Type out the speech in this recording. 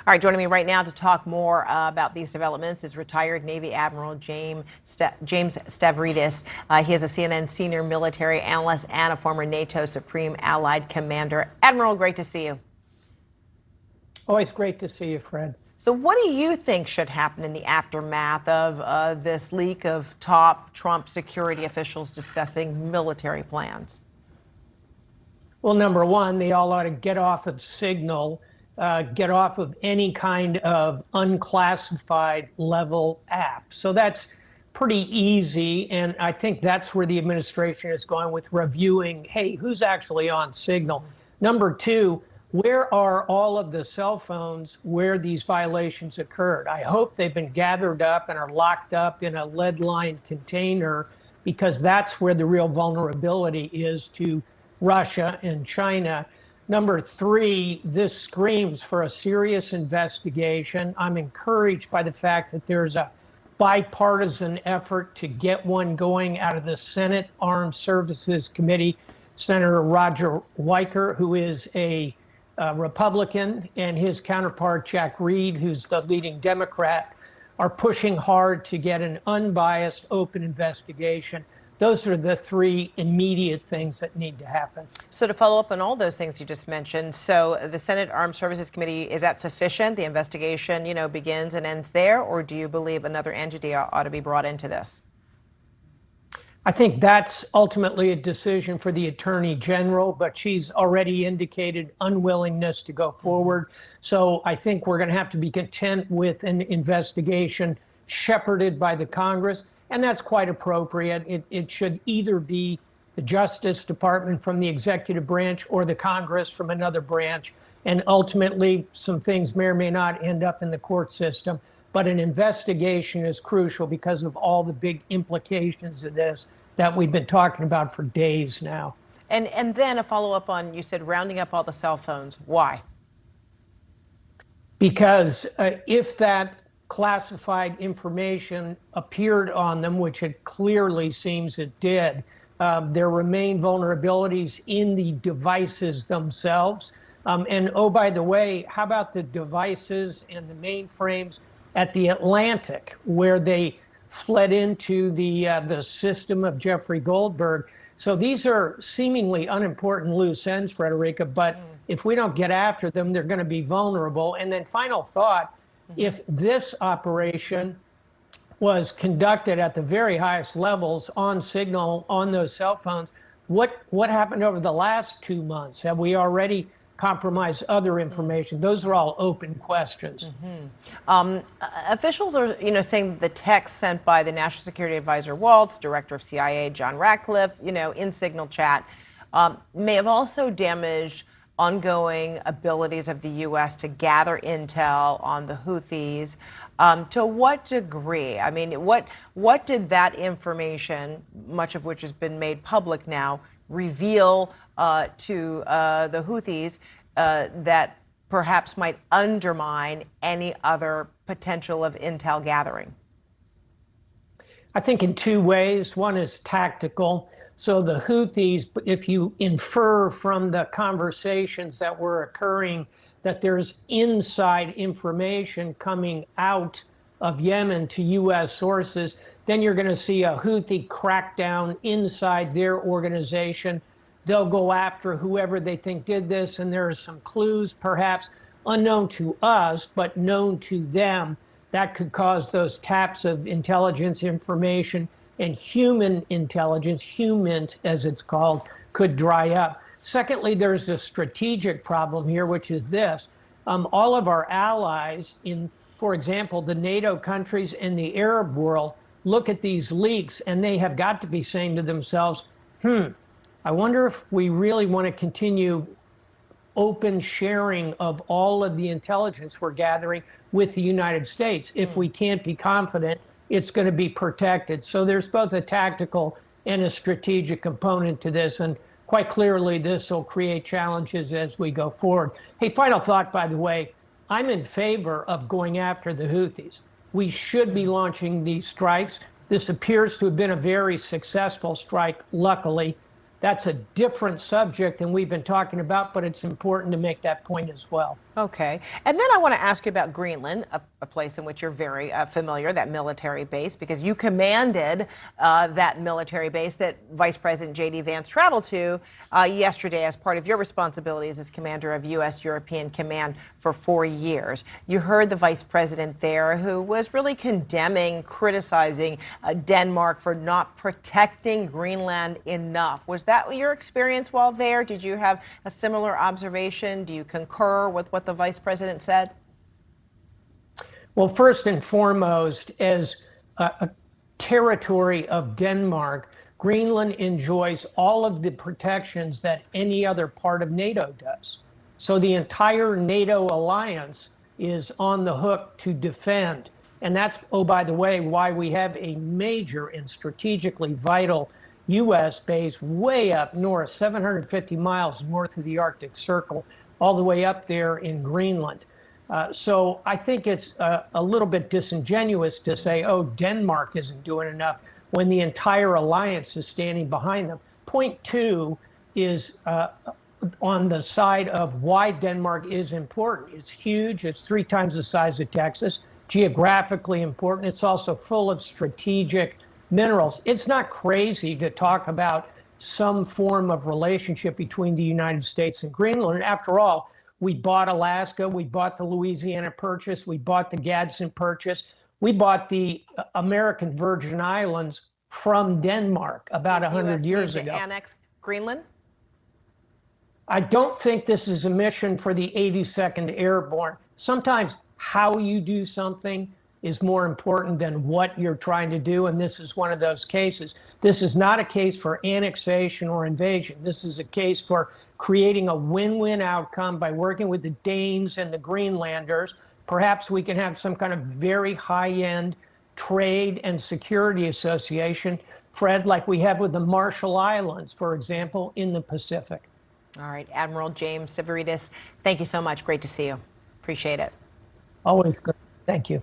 All right, joining me right now to talk more about these developments is retired Navy Admiral James Stavridis. He is a CNN senior military analyst and a former NATO Supreme Allied Commander. Admiral, great to see you. Always great to see you, Fred. So what do you think should happen in the aftermath of this leak of top Trump security officials discussing military plans? Well, number one, they all ought to get off of Signal, get off of any kind of unclassified level app. So that's pretty easy. And I think that's where the administration is going with reviewing, hey, who's actually on Signal? Number two, where are all of the cell phones where these violations occurred? I hope they've been gathered up and are locked up in a lead-lined container, because that's where the real vulnerability is to Russia and China. Number three, this screams for a serious investigation. I'm encouraged by the fact that there's a bipartisan effort to get one going out of the Senate Armed Services Committee. Senator Roger Wicker, who is a Republican, and his counterpart, Jack Reed, who's the leading Democrat, are pushing hard to get an unbiased, open investigation. Those are the three immediate things that need to happen. So to follow up on all those things you just mentioned, so the Senate Armed Services Committee, is that sufficient? The investigation, begins and ends there, or do you believe another entity ought to be brought into this? I think that's ultimately a decision for the Attorney General, but she's already indicated unwillingness to go forward. So I think we're going to have to be content with an investigation shepherded by the Congress. And that's quite appropriate. It should either be the Justice Department from the executive branch or the Congress from another branch. And ultimately, some things may or may not end up in the court system. But an investigation is crucial because of all the big implications of this that we've been talking about for days now. And then a follow-up on, you said rounding up all the cell phones. Why? Because if that classified information appeared on them, which it clearly seems it did, there remain vulnerabilities in the devices themselves. And oh, by the way, how about the devices and the mainframes at the Atlantic, where they fled into the system of Jeffrey Goldberg? So these are seemingly unimportant loose ends, Fredricka, but if we don't get after them, they're going to be vulnerable. And then final thought, if this operation was conducted at the very highest levels on Signal, on those cell phones, what happened over the last 2 months? Have we already compromised other information? Those are all open questions. Officials are, saying the text sent by the National Security Advisor Waltz, Director of CIA John Ratcliffe, in Signal chat, may have also damaged ongoing abilities of the U.S. to gather intel on the Houthis. To what degree? I mean, what did that information, much of which has been made public now, reveal to the Houthis that perhaps might undermine any other potential of intel gathering? I think in two ways. One is tactical. So the Houthis, if you infer from the conversations that were occurring that there's inside information coming out of Yemen to U.S. sources, then you're going to see a Houthi crackdown inside their organization. They'll go after whoever they think did this, and there are some clues, perhaps unknown to us, but known to them, that could cause those taps of intelligence information, and human intelligence, HUMINT as it's called, could dry up. Secondly, there's a strategic problem here, which is this. All of our allies in, for example, the NATO countries and the Arab world look at these leaks, and they have got to be saying to themselves, I wonder if we really want to continue open sharing of all of the intelligence we're gathering with the United States. If we can't be confident it's going to be protected. So there's both a tactical and a strategic component to this. And quite clearly, this will create challenges as we go forward. Hey, final thought, by the way, I'm in favor of going after the Houthis. We should be launching these strikes. This appears to have been a very successful strike, luckily. That's a different subject than we've been talking about, but it's important to make that point as well. Okay. And then I want to ask you about Greenland, a place in which you're very familiar, that military base, because you commanded that military base that Vice President J.D. Vance traveled to yesterday as part of your responsibilities as commander of U.S. European Command for 4 years. You heard the vice president there who was really condemning, criticizing Denmark for not protecting Greenland enough. Was that your experience while there? Did you have a similar observation? Do you concur with what the vice president said? Well, first and foremost, as a territory of Denmark, Greenland enjoys all of the protections that any other part of NATO does. So the entire NATO alliance is on the hook to defend. And that's, oh, by the way, why we have a major and strategically vital U.S. base way up north, 750 miles north of the Arctic Circle, all the way up there in Greenland. So I think it's a little bit disingenuous to say, oh, Denmark isn't doing enough when the entire alliance is standing behind them. Point two is on the side of why Denmark is important. It's huge. It's 3 times the size of Texas, geographically important. It's also full of strategic minerals. It's not crazy to talk about some form of relationship between the United States and Greenland. After all, we bought Alaska, we bought the Louisiana Purchase, we bought the Gadsden Purchase, we bought the American Virgin Islands from Denmark about 100 years ago. To annex Greenland? I don't think this is a mission for the 82nd Airborne. Sometimes how you do something is more important than what you're trying to do, and this is one of those cases. This is not a case for annexation or invasion. This is a case for creating a win-win outcome by working with the Danes and the Greenlanders. Perhaps we can have some kind of very high-end trade and security association, Fred, like we have with the Marshall Islands, for example, in the Pacific. All right, Admiral James Stavridis, thank you so much. Great to see you. Appreciate it. Always good. Thank you.